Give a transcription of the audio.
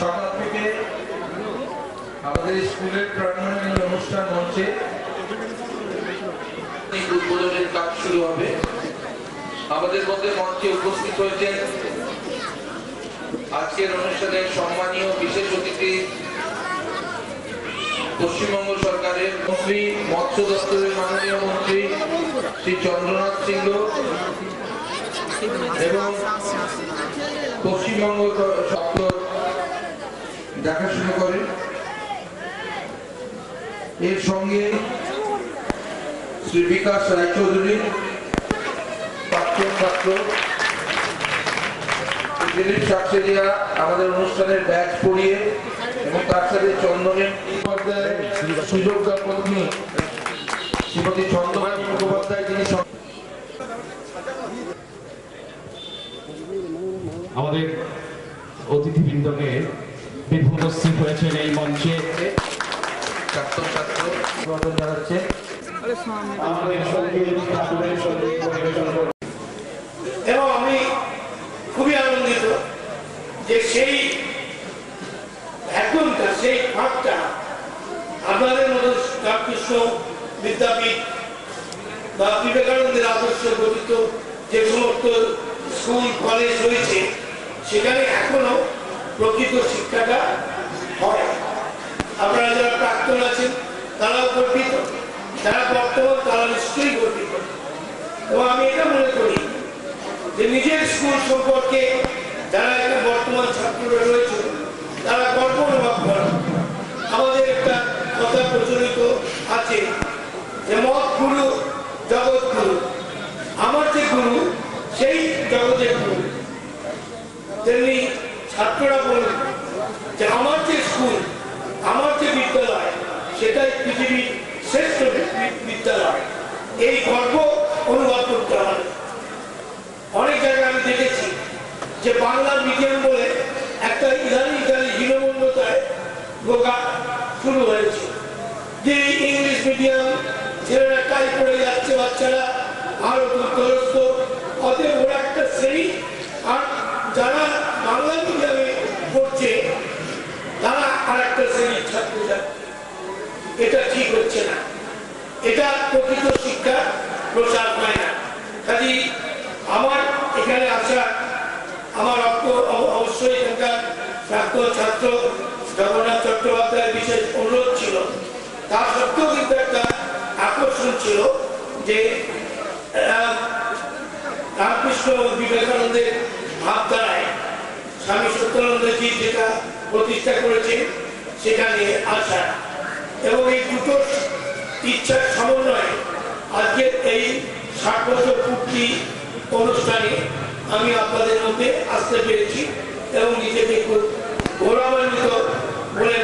সকাল থেকে আমাদের স্কুলের প্রাঙ্গণে অনুষ্ঠান মঞ্চে উদ্বোধনের কাজ শুরু হবে। আমাদের মধ্যে মঞ্চে উপস্থিত হয়েছেন আজকের অনুষ্ঠানের সম্মানীয় বিশেষ অতিথি পশ্চিমবঙ্গ সরকারের মন্ত্রী, মৎস্য দপ্তরের মাননীয় মন্ত্রী শ্রী চন্দ্রনাথ সিংহ এবং পশ্চিমবঙ্গ দপ্তর দেখাশোনা করেন। এর সঙ্গে শ্রী বিকাশ রায়চৌধুরী প্রাক্তন ছাত্র, দিলীপ সাকসেরিয়া আমাদের অনুষ্ঠানের ব্যাচ পরিয়ে এবং তার সাথে চন্দনের সুযোগ পত্নী শ্রীমতী চন্দ্রমাণী মুখোপাধ্যায়, যিনি আমাদের অতিথিবৃন্দকে উপস্থিত হয়েছেন এই মঞ্চে প্রাক্তন ছাত্র অভিবাদন জানাচ্ছে। এবং আমি খুবই আনন্দিত যে সেই ভ্যাকুমটা, সেই ফাঁকটা আপনাদের মতো রামকৃষ্ণ বিদ্যাপীঠ বা বিবেকানন্দের আদর্শ গঠিত যে সমস্ত স্কুল কলেজ রয়েছে সেখানে এখনো প্রকৃত শিক্ষাটা হয়। আপনারা যারা প্রাক্তন আছেন তারাও গর্বিত, যারা বর্তমান তারা নিশ্চয়ই গর্বিত। এবং আমি এটা মনে করি যে নিজের স্কুল সম্পর্কে যারা একটা বর্তমান ছাত্ররা রয়েছে তারা গর্ব অনুভব করে। আমাদের একটা কথা প্রচলিত আছে যে মত গুরু জগৎ গুরু, আমার যে গুরু সেই জগতের গুরু। তেমনি ছাত্ররা বলুন যে আমার যে স্কুল, আমার যে বিদ্যালয় সেটাই পৃথিবীর শ্রেষ্ঠ বিদ্যালয়। এই গর্ব অনুভব করতে হবে। অনেক জায়গায় আমি দেখেছি যে বাংলা মিডিয়াম বলে একটা ইদানিং হীনমন্যতায় ভোগা শুরু হয়েছে, যে ইংলিশ মিডিয়াম ছেলেরা টাই পড়ে যাচ্ছে, বাচ্চারা আরো দুর্ধরস্থ। অতএব ওরা একটা শ্রেণী, আর যারা বাংলা মিডিয়ামে পড়ছে তারা আর একটা শ্রেণীর ছাত্রছাত্রী। এটা ঠিক হচ্ছে না, এটা প্রকৃত শিক্ষা প্রসার হয় না। কাজে আমার এখানে আসা, আমার অবশ্যই এখানকার প্রাক্তন ছাত্র জগন্নাথ চট্টোপাধ্যায়ের বিশেষ অনুরোধ ছিল, তার সত্ত্বেও কিন্তু একটা আকর্ষণ ছিল যে রামকৃষ্ণ বিবেকানন্দের ভাবধারায় স্বামী সত্যানন্দজি যেটা প্রতিষ্ঠা করেছেন সেখানে আসা এবং এই দুটো ইচ্ছার সমন্বয়ে আজকে এই 60 বছর পূর্তি অনুষ্ঠানে আমি আপনাদের মধ্যে আসতে পেরেছি এবং নিজেকে খুব গৌরবান্বিত বলে